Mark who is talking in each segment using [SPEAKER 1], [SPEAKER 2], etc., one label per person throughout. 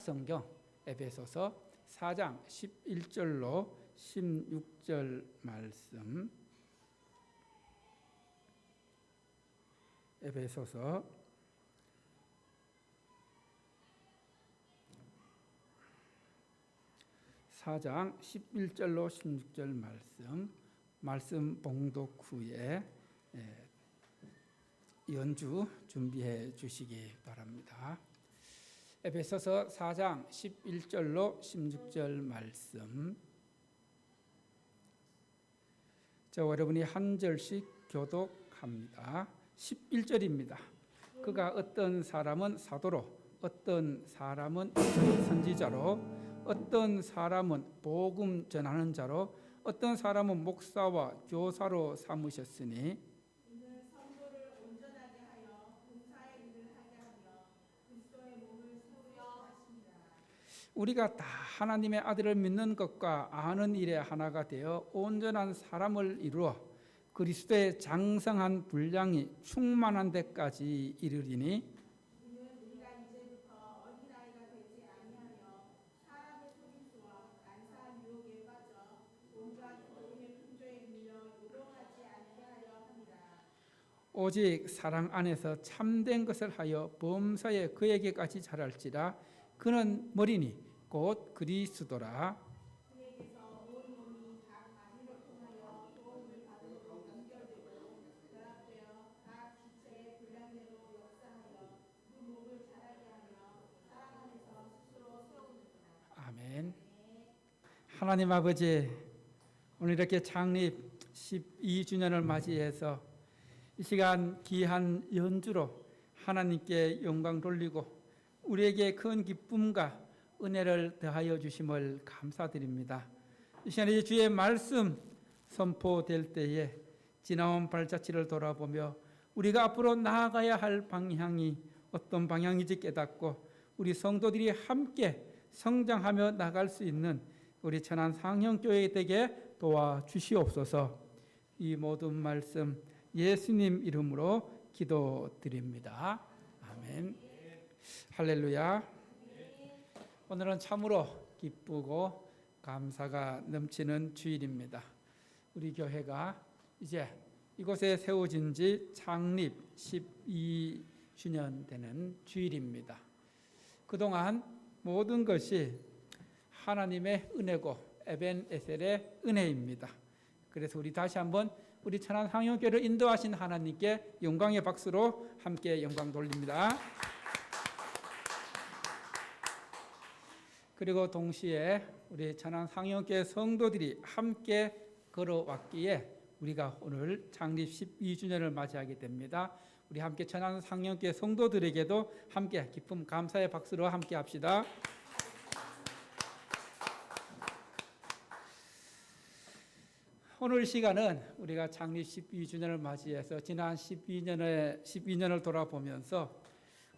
[SPEAKER 1] 성경 에베소서 4장 11절로 16절 말씀, 에베소서 4장 11절로 16절 말씀 봉독 후에 연주 준비해 주시기 바랍니다. 에베소서 4장 11절로 16절 말씀, 여러분이 한 절씩 교독합니다. 11절입니다. 그가 어떤 사람은 사도로, 어떤 사람은 선지자로, 어떤 사람은 복음 전하는 자로, 어떤 사람은 목사와 교사로 삼으셨으니
[SPEAKER 2] 이는 성도를 온전하게 하여 봉사의 일을 하게 하며 그리스도의 몸을 세우려 하십니다.
[SPEAKER 1] 우리가 다 하나님의 아들을 믿는 것과 아는 일에 하나가 되어 온전한 사람을 이루어 그리스도의 장성한 분량이 충만한 데까지 이르리니,
[SPEAKER 2] 이는 우리가 이제부터 어린아이가 되지 아니하여 사람의 속임수와 간사한 유혹에 빠져 온갖 고음의 풍조에 밀려 요동하지 않게 하려 합니다.
[SPEAKER 1] 오직 사랑 안에서 참된 것을 하여 범사에 그에게까지 자랄지라. 그는 머리니 곧 그리스도라.
[SPEAKER 2] 그에게서 온 몸이 각 마디를 통하여 도움을 받으로 연결되고 결합되어 각 지체의 분량대로 역사하여 그 몸을 자라게 하며 사랑 안에서 스스로 세우느니라.
[SPEAKER 1] 아멘. 하나님 아버지, 오늘 이렇게 창립 12주년을 맞이해서 이 시간 귀한 연주로 하나님께 영광 돌리고 우리에게 큰 기쁨과 은혜를 더하여 주심을 감사드립니다. 이 시간에 주의 말씀 선포될 때에 지나온 발자취를 돌아보며 우리가 앞으로 나아가야 할 방향이 어떤 방향인지 깨닫고 우리 성도들이 함께 성장하며 나갈 수 있는 우리 천안 상형교회 되게 도와주시옵소서. 이 모든 말씀 예수님 이름으로 기도드립니다. 아멘. 할렐루야. 오늘은 참으로 기쁘고 감사가 넘치는 주일입니다. 우리 교회가 이제 이곳에 세워진 지 창립 12주년 되는 주일입니다. 그동안 모든 것이 하나님의 은혜고 에벤에셀의 은혜입니다. 그래서 우리 다시 한번 우리 천안 상형교회를 인도하신 하나님께 영광의 박수로 함께 영광 돌립니다. 그리고 동시에 우리 천안 상형교회 성도들이 함께 걸어왔기에 우리가 오늘 창립 12주년을 맞이하게 됩니다. 우리 함께 천안 상형교회 성도들에게도 함께 기쁨 감사의 박수로 함께 합시다. 오늘 시간은 우리가 창립 12주년을 맞이해서 지난 12년을 돌아보면서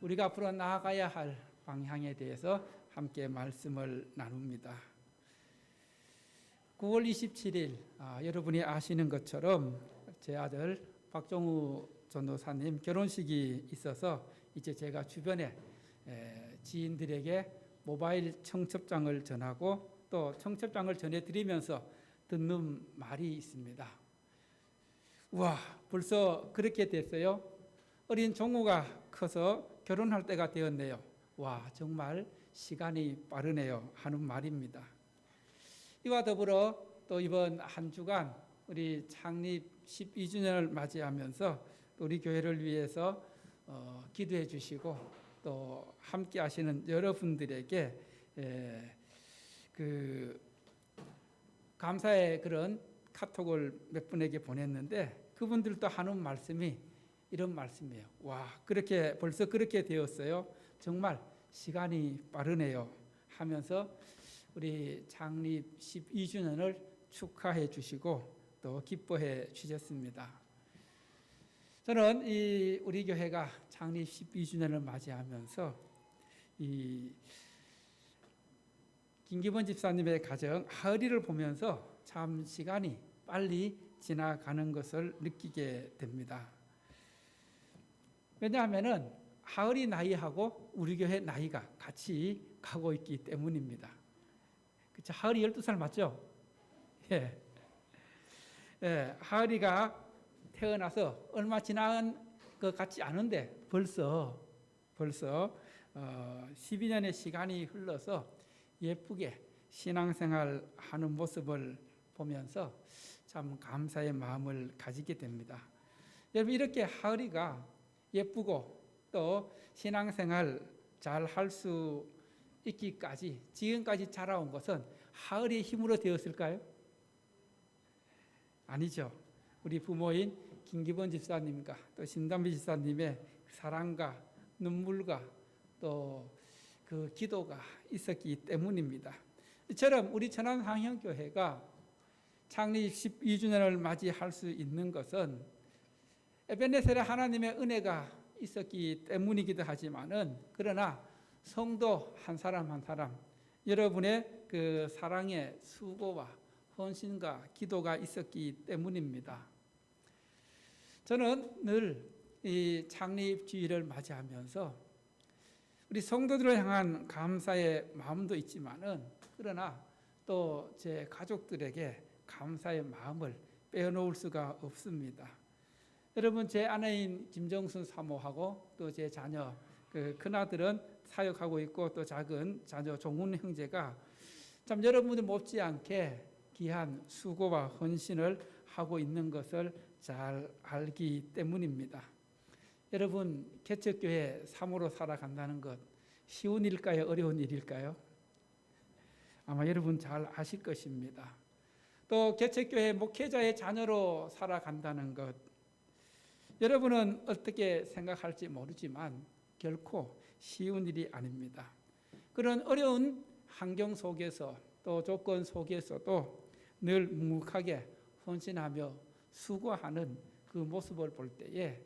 [SPEAKER 1] 우리가 앞으로 나아가야 할 방향에 대해서 함께 말씀을 나눕니다. 9월 27일 여러분이 아시는 것처럼 제 아들 박종우 전도사님 결혼식이 있어서 이제 제가 주변에 지인들에게 모바일 청첩장을 전하고 또 청첩장을 전해드리면서 듣는 말이 있습니다. 우와, 벌써 그렇게 됐어요? 어린 종우가 커서 결혼할 때가 되었네요. 와, 정말 시간이 빠르네요 하는 말입니다. 이와 더불어 또 이번 한 주간 우리 창립 12주년을 맞이하면서 우리 교회를 위해서 기도해 주시고 또 함께 하시는 여러분들에게 감사의 그런 카톡을 몇 분에게 보냈는데 그분들도 하는 말씀이 이런 말씀이에요. 와, 그렇게 벌써 그렇게 되었어요. 정말 시간이 빠르네요 하면서 우리 창립 12주년을 축하해 주시고 또 기뻐해 주셨습니다. 저는 우리 교회가 창립 12주년을 맞이하면서 김기본 집사님의 가정 하을이를 보면서 참 시간이 빨리 지나가는 것을 느끼게 됩니다. 왜냐하면은 하을이 나이하고 우리 교회 나이가 같이 가고 있기 때문입니다. 그쵸? 하을이 12살 맞죠? 예. 예, 하을이가 태어나서 얼마 지난 것 같지 않은데 벌써 12년의 시간이 흘러서 예쁘게 신앙생활 하는 모습을 보면서 참 감사의 마음을 가지게 됩니다. 여러분, 이렇게 하을이가 예쁘고 또 신앙생활 잘 할 수 있기까지 지금까지 자라온 것은 하을이의 힘으로 되었을까요? 아니죠. 우리 부모인 김기본 집사님과 또 신담비 집사님의 사랑과 눈물과 또 그 기도가 있었기 때문입니다. 이처럼 우리 천안상형교회가 창립 12주년을 맞이할 수 있는 것은 에베네셀에 하나님의 은혜가 있었기 때문이기도 하지만은, 그러나 성도 한 사람 한 사람 여러분의 그 사랑의 수고와 헌신과 기도가 있었기 때문입니다. 저는 늘 이 창립 주일을 맞이하면서 우리 성도들을 향한 감사의 마음도 있지만은, 그러나 또 제 가족들에게 감사의 마음을 빼놓을 수가 없습니다. 여러분, 제 아내인 김정순 사모하고 또 제 자녀 그 큰아들은 사역하고 있고 또 작은 자녀 종훈 형제가 참 여러분들 못지않게 귀한 수고와 헌신을 하고 있는 것을 잘 알기 때문입니다. 여러분, 개척교회 사모로 살아간다는 것 쉬운 일일까요? 어려운 일일까요? 아마 여러분 잘 아실 것입니다. 또 개척교회 목회자의 자녀로 살아간다는 것, 여러분은 어떻게 생각할지 모르지만 결코 쉬운 일이 아닙니다. 그런 어려운 환경 속에서 또 조건 속에서도 늘 묵묵하게 헌신하며 수고하는 그 모습을 볼 때에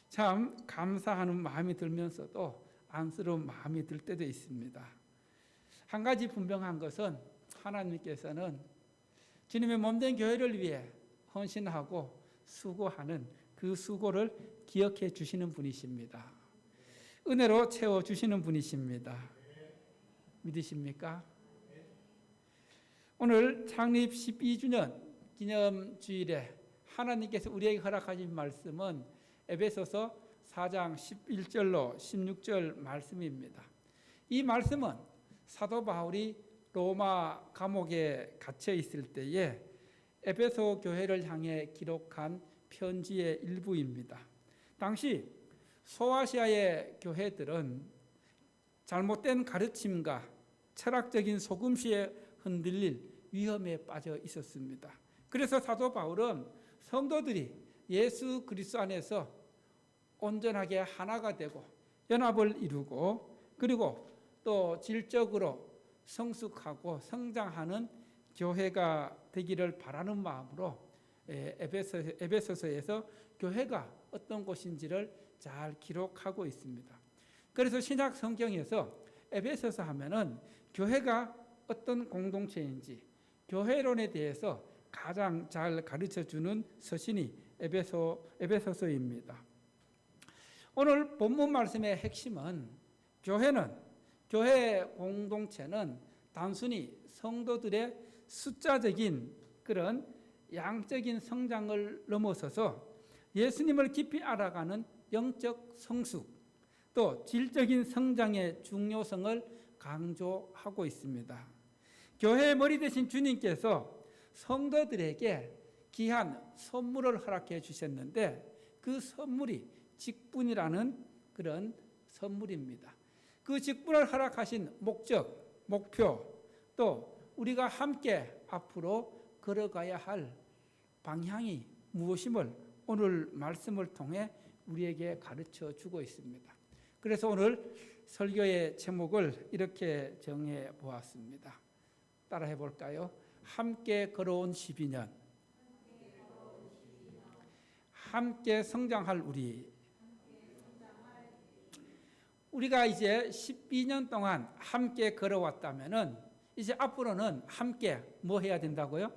[SPEAKER 1] 참 감사하는 마음이 들면서도 안쓰러운 마음이 들 때도 있습니다. 한 가지 분명한 것은 하나님께서는 주님의 몸된 교회를 위해 헌신하고 수고하는 그 수고를 기억해 주시는 분이십니다. 은혜로 채워주시는 분이십니다. 믿으십니까? 오늘 창립 12주년 기념주일에 하나님께서 우리에게 허락하신 말씀은 에베소서 4장 11절로 16절 말씀입니다. 이 말씀은 사도 바울이 로마 감옥에 갇혀 있을 때에 에베소 교회를 향해 기록한 편지의 일부입니다. 당시 소아시아의 교회들은 잘못된 가르침과 철학적인 속임수에 흔들릴 위험에 빠져 있었습니다. 그래서 사도 바울은 성도들이 예수 그리스도 안에서 온전하게 하나가 되고 연합을 이루고 그리고 또 질적으로 성숙하고 성장하는 교회가 되기를 바라는 마음으로 에베소서에서 교회가 어떤 곳인지를 잘 기록하고 있습니다. 그래서 신약 성경에서 에베소서 하면은 교회가 어떤 공동체인지 교회론에 대해서 가장 잘 가르쳐 주는 서신이 에베소서입니다. 오늘 본문 말씀의 핵심은 교회 공동체는 단순히 성도들의 숫자적인 그런 양적인 성장을 넘어서서 예수님을 깊이 알아가는 영적 성숙, 또 질적인 성장의 중요성을 강조하고 있습니다. 교회의 머리 되신 주님께서 성도들에게 귀한 선물을 허락해 주셨는데 그 선물이 직분이라는 그런 선물입니다. 그 직분을 허락하신 목적, 목표, 또 우리가 함께 앞으로 걸어가야 할 방향이 무엇임을 오늘 말씀을 통해 우리에게 가르쳐 주고 있습니다. 그래서 오늘 설교의 제목을 이렇게 정해 보았습니다. 따라해 볼까요? 함께 걸어온 12년. 함께 성장할 우리. 우리가 이제 12년 동안 함께 걸어왔다면은 이제 앞으로는 함께 뭐 해야 된다고요?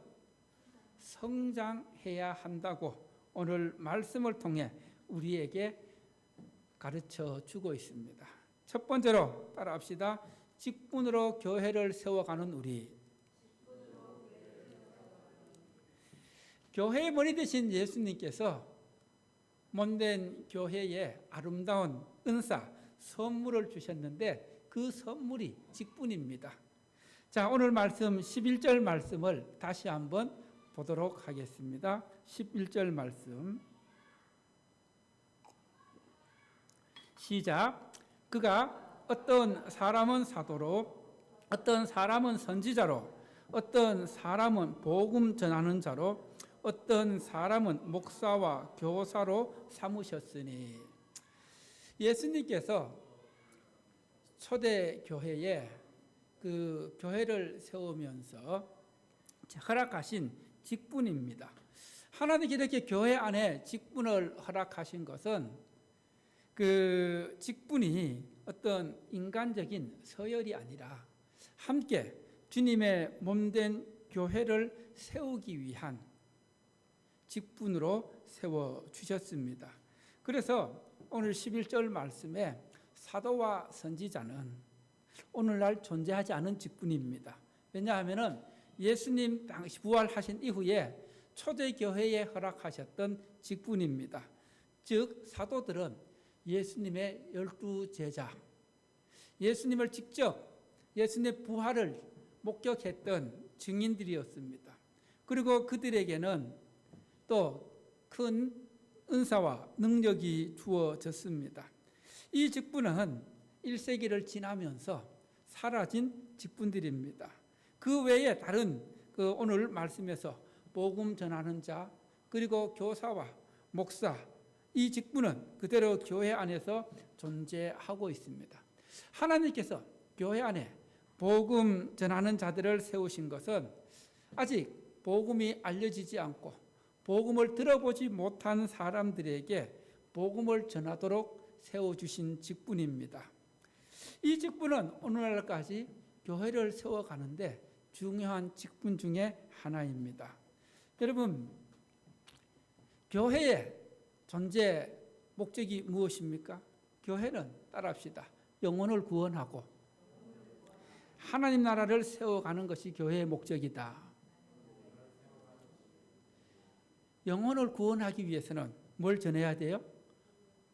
[SPEAKER 1] 성장해야 한다고 오늘 말씀을 통해 우리에게 가르쳐 주고 있습니다. 첫 번째로 따라합시다. 직분으로 교회를 세워가는 우리, 교회의 머리 되신 예수님께서 몸된 교회에 아름다운 은사, 선물을 주셨는데 그 선물이 직분입니다. 자, 오늘 말씀 11절 말씀을 다시 한번 보도록 하겠습니다. 11절 말씀 시작. 그가 어떤 사람은 사도로, 어떤 사람은 선지자로, 어떤 사람은 복음 전하는 자로, 어떤 사람은 목사와 교사로 삼으셨으니. 예수님께서 초대 교회에 그 교회를 세우면서 허락하신 직분입니다. 하나님께 이렇게 교회 안에 직분을 허락하신 것은 그 직분이 어떤 인간적인 서열이 아니라 함께 주님의 몸된 교회를 세우기 위한 직분으로 세워주셨습니다. 그래서 오늘 11절 말씀에 사도와 선지자는 오늘날 존재하지 않은 직분입니다. 왜냐하면 예수님 당시 부활하신 이후에 초대교회에 허락하셨던 직분입니다. 즉 사도들은 예수님의 12제자, 예수님을 직접 예수님의 부활을 목격했던 증인들이었습니다. 그리고 그들에게는 또 큰 은사와 능력이 주어졌습니다. 이 직분은 1세기를 지나면서 사라진 직분들입니다. 그 외에 다른 오늘 말씀에서 복음 전하는 자, 그리고 교사와 목사, 이 직분은 그대로 교회 안에서 존재하고 있습니다. 하나님께서 교회 안에 복음 전하는 자들을 세우신 것은 아직 복음이 알려지지 않고 복음을 들어보지 못한 사람들에게 복음을 전하도록 세워주신 직분입니다. 이 직분은 오늘날까지 교회를 세워가는데 중요한 직분 중에 하나입니다. 여러분, 교회의 존재 목적이 무엇입니까? 교회는 따라합시다. 영혼을 구원하고 하나님 나라를 세워가는 것이 교회의 목적이다. 영혼을 구원하기 위해서는 뭘 전해야 돼요?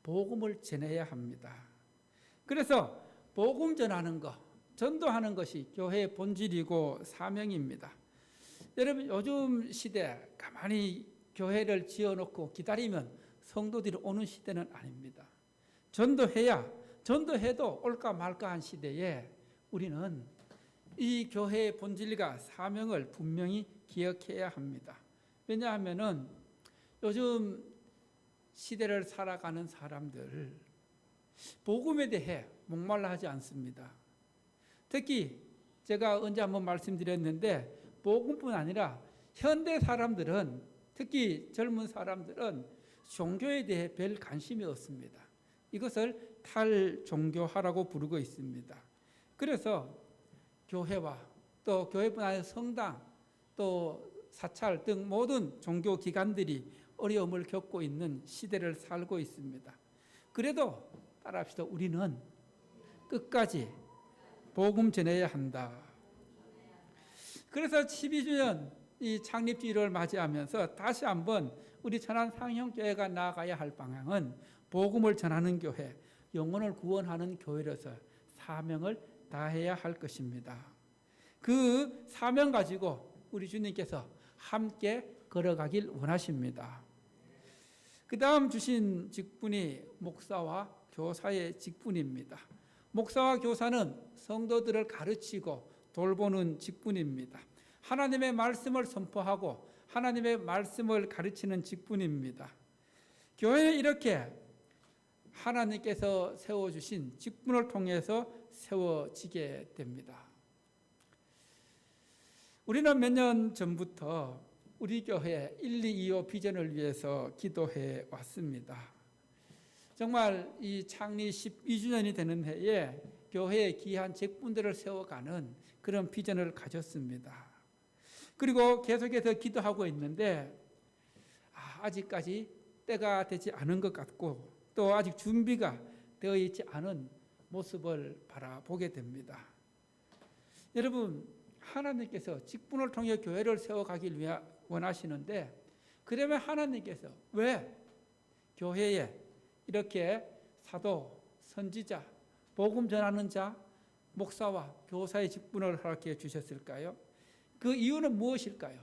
[SPEAKER 1] 복음을 전해야 합니다. 그래서 복음 전하는 것, 전도하는 것이 교회의 본질이고 사명입니다. 여러분, 요즘 시대 가만히 교회를 지어놓고 기다리면 성도들이 오는 시대는 아닙니다. 전도해도 올까 말까한 시대에 우리는 이 교회의 본질과 사명을 분명히 기억해야 합니다. 왜냐하면은 요즘 시대를 살아가는 사람들 복음에 대해 목말라 하지 않습니다. 특히 제가 언제 한번 말씀드렸는데 복음뿐 아니라 현대 사람들은, 특히 젊은 사람들은 종교에 대해 별 관심이 없습니다. 이것을 탈종교화라고 부르고 있습니다. 그래서 교회와 또 교회뿐 아니라 성당, 또 사찰 등 모든 종교 기관들이 어려움을 겪고 있는 시대를 살고 있습니다. 그래도 따라합시다. 우리는 끝까지 복음 전해야 한다. 그래서 12주년 이 창립주일을 맞이하면서 다시 한번 우리 천안상형교회가 나아가야 할 방향은 복음을 전하는 교회, 영혼을 구원하는 교회로서 사명을 다해야 할 것입니다. 그 사명 가지고 우리 주님께서 함께 걸어가길 원하십니다. 그 다음 주신 직분이 목사와 교사의 직분입니다. 목사와 교사는 성도들을 가르치고 돌보는 직분입니다. 하나님의 말씀을 선포하고 하나님의 말씀을 가르치는 직분입니다. 교회는 이렇게 하나님께서 세워주신 직분을 통해서 세워지게 됩니다. 우리는 몇 년 전부터 우리 교회 1225 비전을 위해서 기도해 왔습니다. 정말 이 창립 12주년이 되는 해에 교회의 귀한 직분들을 세워가는 그런 비전을 가졌습니다. 그리고 계속해서 기도하고 있는데 아직까지 때가 되지 않은 것 같고 또 아직 준비가 되어 있지 않은 모습을 바라보게 됩니다. 여러분, 하나님께서 직분을 통해 교회를 세워가길 위해 원하시는데, 그러면 하나님께서 왜 교회에 이렇게 사도, 선지자, 복음 전하는 자, 목사와 교사의 직분을 허락해 주셨을까요? 그 이유는 무엇일까요?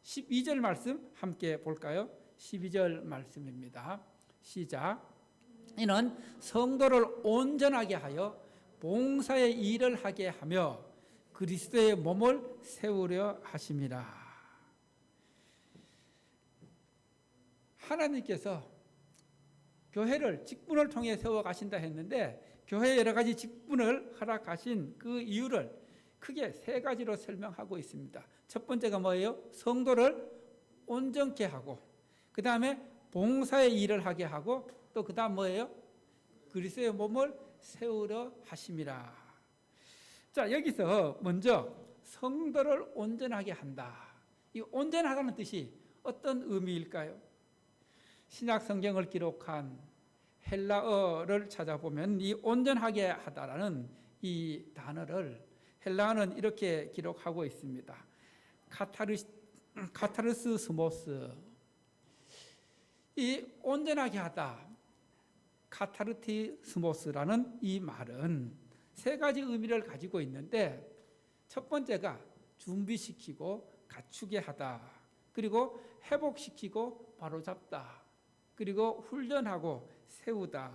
[SPEAKER 1] 12절 말씀 함께 볼까요? 12절 말씀입니다. 시작. 이는 성도를 온전하게 하여 봉사의 일을 하게 하며 그리스도의 몸을 세우려 하심이라. 하나님께서 교회를 직분을 통해 세워 가신다 했는데, 교회에 여러 가지 직분을 허락하신 그 이유를 크게 세 가지로 설명하고 있습니다. 첫 번째가 뭐예요? 성도를 온전케 하고, 그 다음에 봉사의 일을 하게 하고, 또 그 다음 뭐예요? 그리스도의 몸을 세우려 하심이라. 자, 여기서 먼저 성도를 온전하게 한다. 이 온전하다는 뜻이 어떤 의미일까요? 신약 성경을 기록한 헬라어를 찾아보면 이 온전하게 하다라는 이 단어를 헬라어는 이렇게 기록하고 있습니다. 카타르스 스모스. 이 온전하게 하다, 카타르티스모스라는 이 말은 세 가지 의미를 가지고 있는데, 첫 번째가 준비시키고 갖추게 하다, 그리고 회복시키고 바로잡다, 그리고 훈련하고 세우다,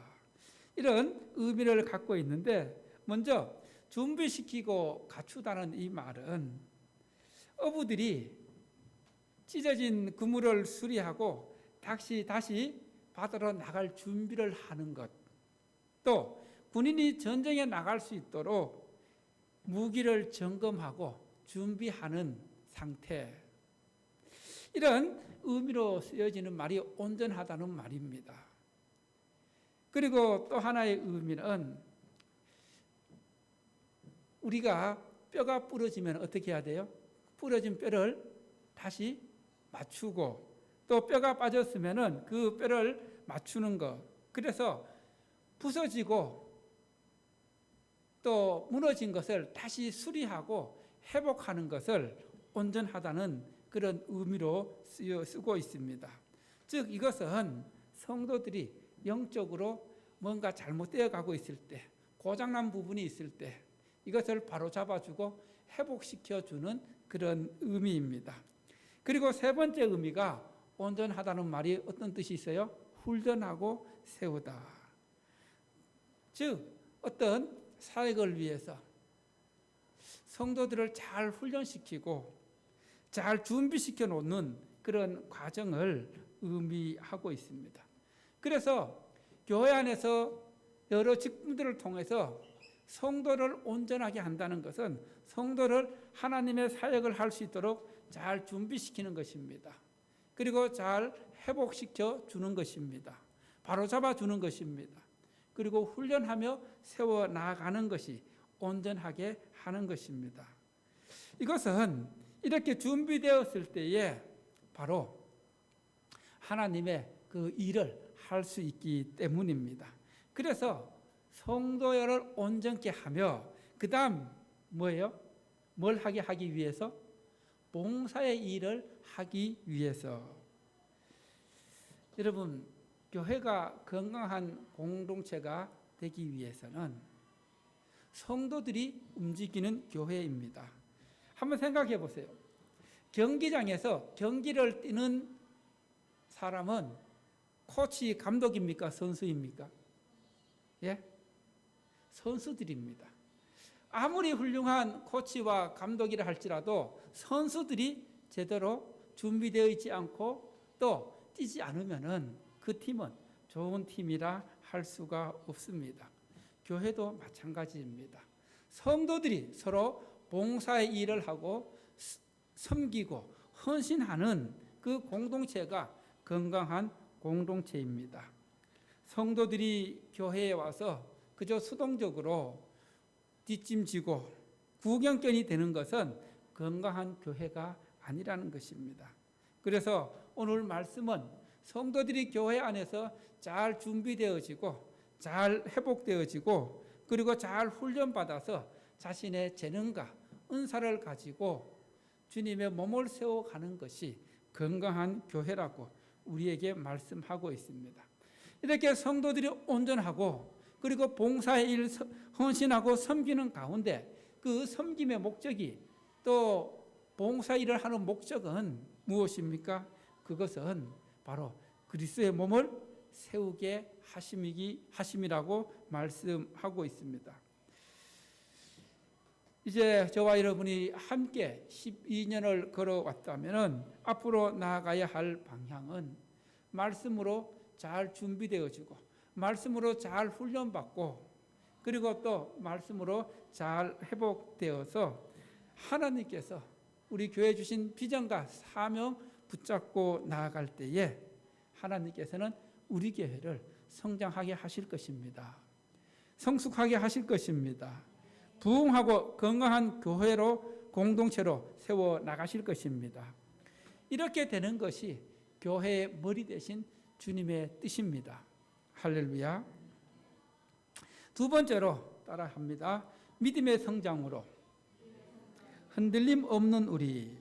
[SPEAKER 1] 이런 의미를 갖고 있는데, 먼저 준비시키고 갖추다는 이 말은 어부들이 찢어진 그물을 수리하고 다시 바다로 나갈 준비를 하는 것, 또 군인이 전쟁에 나갈 수 있도록 무기를 점검하고 준비하는 상태, 이런 의미로 쓰여지는 말이 온전하다는 말입니다. 그리고 또 하나의 의미는 우리가 뼈가 부러지면 어떻게 해야 돼요? 부러진 뼈를 다시 맞추고, 또 뼈가 빠졌으면 그 뼈를 맞추는 것, 그래서 부서지고 또 무너진 것을 다시 수리하고 회복하는 것을 온전하다는 그런 의미로 쓰고 있습니다. 즉 이것은 성도들이 영적으로 뭔가 잘못되어 가고 있을 때, 고장난 부분이 있을 때 이것을 바로 잡아주고 회복시켜주는 그런 의미입니다. 그리고 세 번째 의미가, 온전하다는 말이 어떤 뜻이 있어요? 훈련하고 세우다. 즉 어떤 사역을 위해서 성도들을 잘 훈련시키고 잘 준비시켜 놓는 그런 과정을 의미하고 있습니다. 그래서 교회 안에서 여러 직분들을 통해서 성도를 온전하게 한다는 것은 성도를 하나님의 사역을 할 수 있도록 잘 준비시키는 것입니다. 그리고 잘 회복시켜 주는 것입니다. 바로잡아 주는 것입니다. 그리고 훈련하며 세워 나가는 것이 온전하게 하는 것입니다. 이것은 이렇게 준비되었을 때에 바로 하나님의 그 일을 할 수 있기 때문입니다. 그래서 성도를 온전케 하며, 그 다음 뭐예요? 뭘 하기 위해서? 봉사의 일을 하기 위해서. 여러분, 교회가 건강한 공동체가 되기 위해서는 성도들이 움직이는 교회입니다. 한번 생각해 보세요. 경기장에서 경기를 뛰는 사람은 코치, 감독입니까? 선수입니까? 예? 선수들입니다. 아무리 훌륭한 코치와 감독이라 할지라도 선수들이 제대로 준비되어 있지 않고 또 뛰지 않으면은 그 팀은 좋은 팀이라 할 수가 없습니다. 교회도 마찬가지입니다. 성도들이 서로 봉사의 일을 하고 섬기고 헌신하는 그 공동체가 건강한 공동체입니다. 성도들이 교회에 와서 그저 수동적으로 뒷짐지고 구경꾼이 되는 것은 건강한 교회가 아니라는 것입니다. 그래서 오늘 말씀은 성도들이 교회 안에서 잘 준비되어지고 잘 회복되어지고 그리고 잘 훈련받아서 자신의 재능과 은사를 가지고 주님의 몸을 세워가는 것이 건강한 교회라고 우리에게 말씀하고 있습니다. 이렇게 성도들이 온전하고 그리고 봉사의 일 헌신하고 섬기는 가운데 그 섬김의 목적이 또 봉사 일을 하는 목적은 무엇입니까? 그것은 바로 그리스도의 몸을 세우게 하심이라고 말씀하고 있습니다. 이제 저와 여러분이 함께 12년을 걸어왔다면 앞으로 나아가야 할 방향은 말씀으로 잘 준비되어지고 말씀으로 잘 훈련받고 그리고 또 말씀으로 잘 회복되어서 하나님께서 우리 교회 주신 비전과 사명 붙잡고 나아갈 때에 하나님께서는 우리 교회를 성장하게 하실 것입니다. 성숙하게 하실 것입니다. 부흥하고 건강한 교회로 공동체로 세워 나가실 것입니다. 이렇게 되는 것이 교회의 머리 대신 주님의 뜻입니다. 할렐루야. 두 번째로 따라합니다. 믿음의 성장으로 흔들림 없는 우리.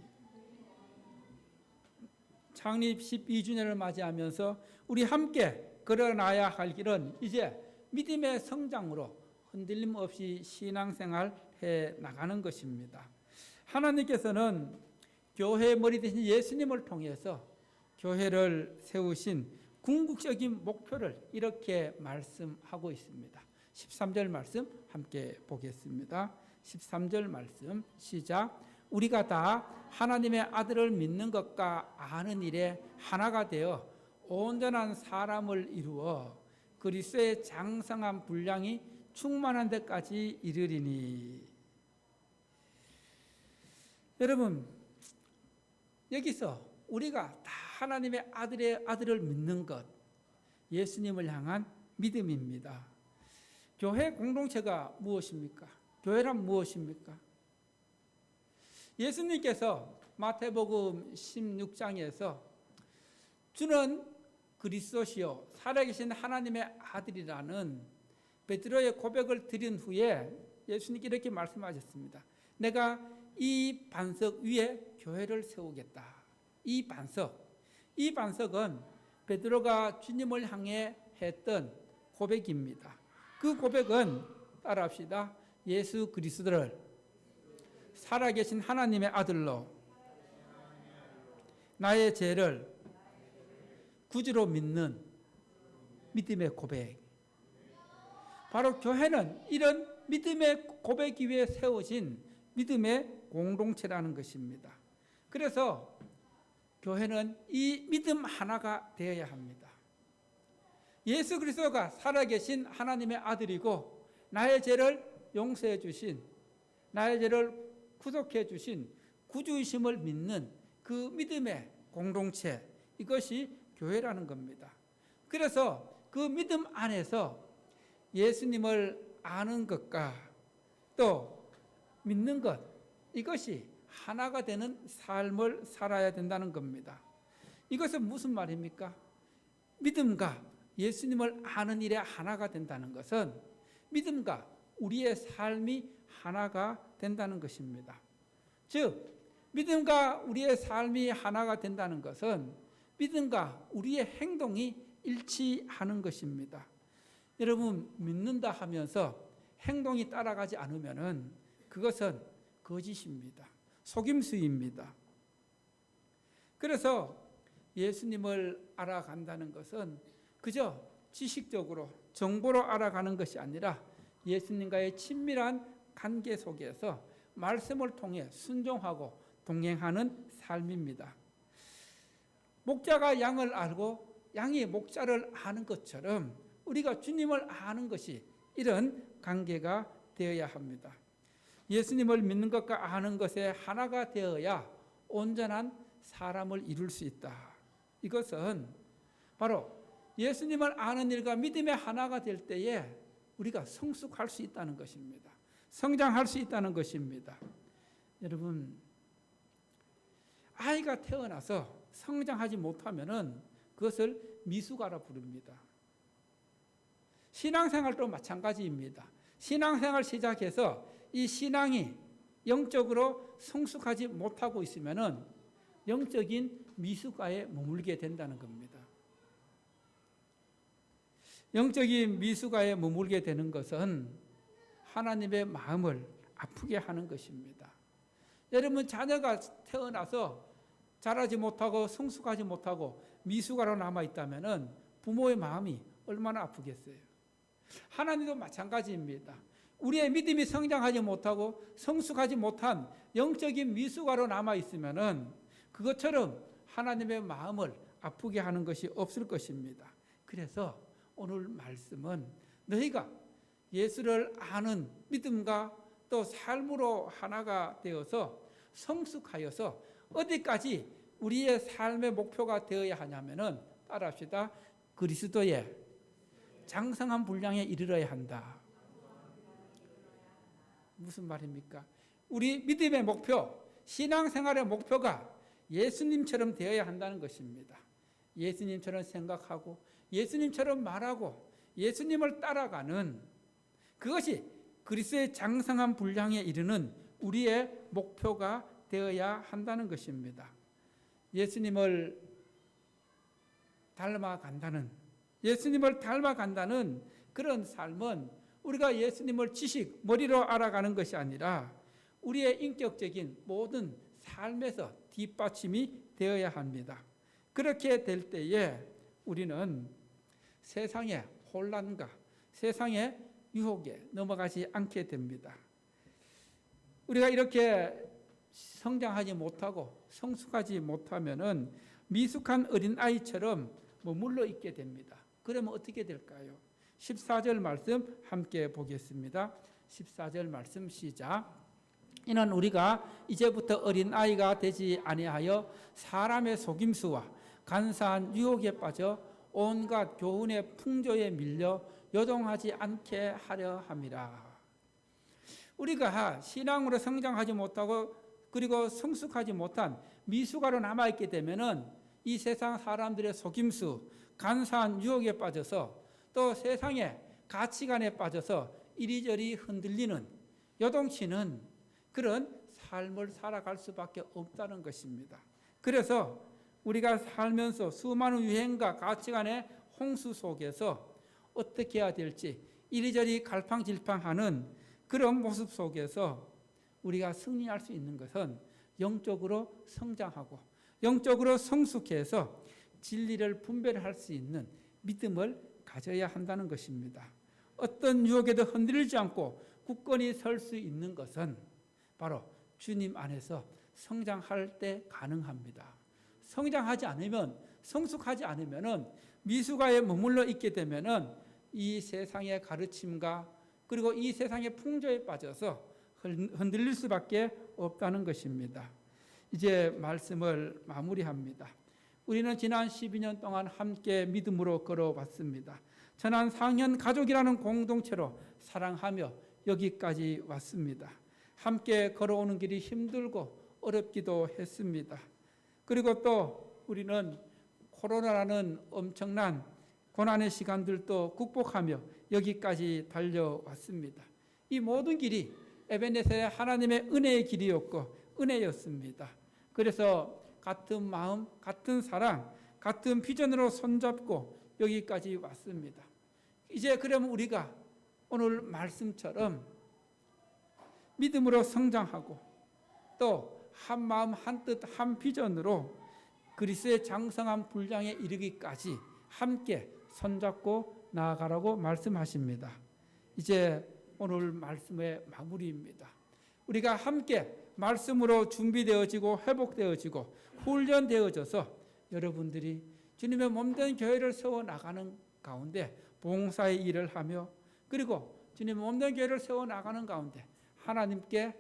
[SPEAKER 1] 창립 12주년을 맞이하면서 우리 함께 걸어나야 할 길은 이제 믿음의 성장으로 흔들림 없이 신앙생활 해 나가는 것입니다. 하나님께서는 교회의 머리 대신 예수님을 통해서 교회를 세우신 궁극적인 목표를 이렇게 말씀하고 있습니다. 13절 말씀 함께 보겠습니다. 13절 말씀 시작. 우리가 다 하나님의 아들을 믿는 것과 아는 일에 하나가 되어 온전한 사람을 이루어 그리스도의 장성한 분량이 충만한 데까지 이르리니. 여러분, 여기서 우리가 다 하나님의 아들을 믿는 것, 예수님을 향한 믿음입니다. 교회 공동체가 무엇입니까? 교회란 무엇입니까? 예수님께서 마태복음 16장에서 주는 그리스도시요 살아계신 하나님의 아들이라는 베드로의 고백을 드린 후에 예수님께 이렇게 말씀하셨습니다. 내가 이 반석 위에 교회를 세우겠다. 이 반석은 베드로가 주님을 향해 했던 고백입니다. 그 고백은 따라합시다. 예수 그리스도를 살아계신 하나님의 아들로 나의 죄를 구주로 믿는 믿음의 고백. 바로 교회는 이런 믿음의 고백 위에 세워진 믿음의 공동체라는 것입니다. 그래서 교회는 이 믿음 하나가 되어야 합니다. 예수 그리스도가 살아계신 하나님의 아들이고 나의 죄를 용서해 주신, 나의 죄를 구속해 주신 구주이심을 믿는 그 믿음의 공동체, 이것이 교회라는 겁니다. 그래서 그 믿음 안에서 예수님을 아는 것과 또 믿는 것, 이것이 하나가 되는 삶을 살아야 된다는 겁니다. 이것은 무슨 말입니까? 믿음과 예수님을 아는 일에 하나가 된다는 것은 믿음과 우리의 삶이 하나가 된다는 것입니다. 즉, 믿음과 우리의 삶이 하나가 된다는 것은 믿음과 우리의 행동이 일치하는 것입니다. 여러분, 믿는다 하면서 행동이 따라가지 않으면 그것은 거짓입니다. 속임수입니다. 그래서 예수님을 알아간다는 것은 그저 지식적으로 정보로 알아가는 것이 아니라 예수님과의 친밀한 관계 속에서 말씀을 통해 순종하고 동행하는 삶입니다. 목자가 양을 알고 양이 목자를 아는 것처럼 우리가 주님을 아는 것이 이런 관계가 되어야 합니다. 예수님을 믿는 것과 아는 것에 하나가 되어야 온전한 사람을 이룰 수 있다. 이것은 바로 예수님을 아는 일과 믿음의 하나가 될 때에 우리가 성숙할 수 있다는 것입니다. 성장할 수 있다는 것입니다. 여러분, 아이가 태어나서 성장하지 못하면 그것을 미숙아라 부릅니다. 신앙생활도 마찬가지입니다. 신앙생활 시작해서 이 신앙이 영적으로 성숙하지 못하고 있으면은 영적인 미숙아에 머물게 된다는 겁니다. 영적인 미숙아에 머물게 되는 것은 하나님의 마음을 아프게 하는 것입니다. 여러분, 자녀가 태어나서 자라지 못하고 성숙하지 못하고 미숙아로 남아있다면 부모의 마음이 얼마나 아프겠어요. 하나님도 마찬가지입니다. 우리의 믿음이 성장하지 못하고 성숙하지 못한 영적인 미숙아로 남아있으면 그것처럼 하나님의 마음을 아프게 하는 것이 없을 것입니다. 그래서 오늘 말씀은 너희가 예수를 아는 믿음과 또 삶으로 하나가 되어서 성숙하여서 어디까지 우리의 삶의 목표가 되어야 하냐면은 따라합시다. 그리스도의 장성한 분량에 이르러야 한다. 무슨 말입니까? 우리 믿음의 목표, 신앙생활의 목표가 예수님처럼 되어야 한다는 것입니다. 예수님처럼 생각하고 예수님처럼 말하고 예수님을 따라가는 그것이 그리스도의 장성한 분량에 이르는 우리의 목표가 되어야 한다는 것입니다. 예수님을 닮아간다는 그런 삶은 우리가 예수님을 지식, 머리로 알아가는 것이 아니라 우리의 인격적인 모든 삶에서 뒷받침이 되어야 합니다. 그렇게 될 때에 우리는 세상의 혼란과 세상의 유혹에 넘어가지 않게 됩니다. 우리가 이렇게 성장하지 못하고 성숙하지 못하면은 미숙한 어린아이처럼 머물러 있게 됩니다. 그러면 어떻게 될까요? 14절 말씀 함께 보겠습니다. 14절 말씀 시작. 이는 우리가 이제부터 어린아이가 되지 아니하여 사람의 속임수와 간사한 유혹에 빠져 온갖 교훈의 풍조에 밀려 요동하지 않게 하려 함이라. 우리가 신앙으로 성장하지 못하고 그리고 성숙하지 못한 미숙아로 남아있게 되면은 이 세상 사람들의 속임수, 간사한 유혹에 빠져서 또 세상의 가치관에 빠져서 이리저리 흔들리는 요동치는 그런 삶을 살아갈 수밖에 없다는 것입니다. 그래서 우리가 살면서 수많은 유행과 가치관의 홍수 속에서 어떻게 해야 될지 이리저리 갈팡질팡하는 그런 모습 속에서 우리가 승리할 수 있는 것은 영적으로 성장하고 영적으로 성숙해서 진리를 분별할 수 있는 믿음을 가져야 한다는 것입니다. 어떤 유혹에도 흔들리지 않고 굳건히 설 수 있는 것은 바로 주님 안에서 성장할 때 가능합니다. 성장하지 않으면, 성숙하지 않으면 미숙아에 머물러 있게 되면 이 세상의 가르침과 그리고 이 세상의 풍조에 빠져서 흔들릴 수밖에 없다는 것입니다. 이제 말씀을 마무리합니다. 우리는 지난 12년 동안 함께 믿음으로 걸어왔습니다. 천안 상현 가족이라는 공동체로 사랑하며 여기까지 왔습니다. 함께 걸어오는 길이 힘들고 어렵기도 했습니다. 그리고 또 우리는 코로나라는 엄청난 고난의 시간들도 극복하며 여기까지 달려왔습니다. 이 모든 길이 에베네셀의 하나님의 은혜의 길이었고 은혜였습니다. 그래서 같은 마음, 같은 사랑, 같은 비전으로 손잡고 여기까지 왔습니다. 이제 그러면 우리가 오늘 말씀처럼 믿음으로 성장하고 또 한 마음, 한 뜻, 한 비전으로 그리스도의 장성한 분량에 이르기까지 함께 손잡고 나아가라고 말씀하십니다. 이제 오늘 말씀의 마무리입니다. 우리가 함께 말씀으로 준비되어지고 회복되어지고 훈련되어져서 여러분들이 주님의 몸된 교회를 세워나가는 가운데 봉사의 일을 하며 그리고 주님의 몸된 교회를 세워나가는 가운데 하나님께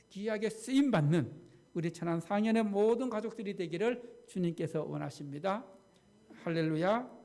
[SPEAKER 1] 귀하게 쓰임받는 우리 천안 상현의 모든 가족들이 되기를 주님께서 원하십니다. 할렐루야.